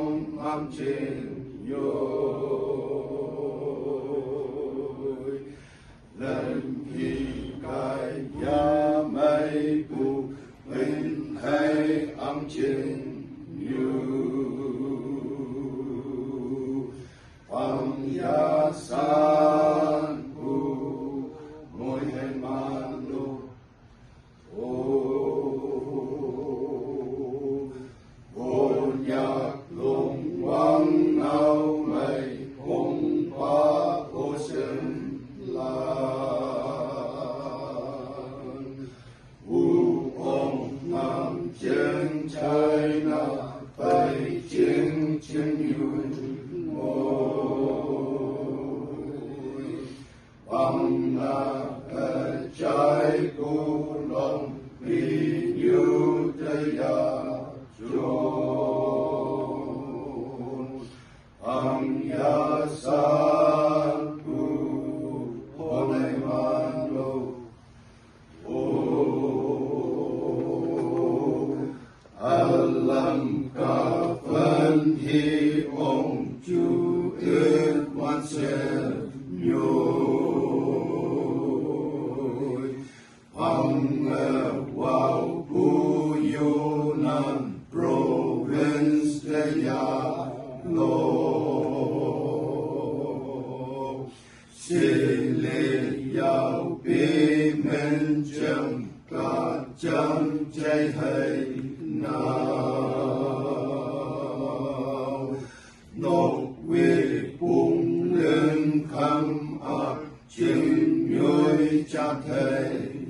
ông âm trình yôi lần khi cái giá mây cụ mình hay âm trình Pang yasan ku ngồi hay man lu ô nhạc lùng vang nao mây cùng ba ô sơn lan ông nam chân trời na phải chân chân yun bằng là trái cu lòng vì như tây ya chôn bằng ya san cu hôm nay man lô alam ka phân hi ông chú ơn quan sen nhồi bằng vào Puyunan province de ya lo sile yao bi men chăm cả chăm chạy hay nào nộp về bùng lên khăm ác chừng nhoi cha thầy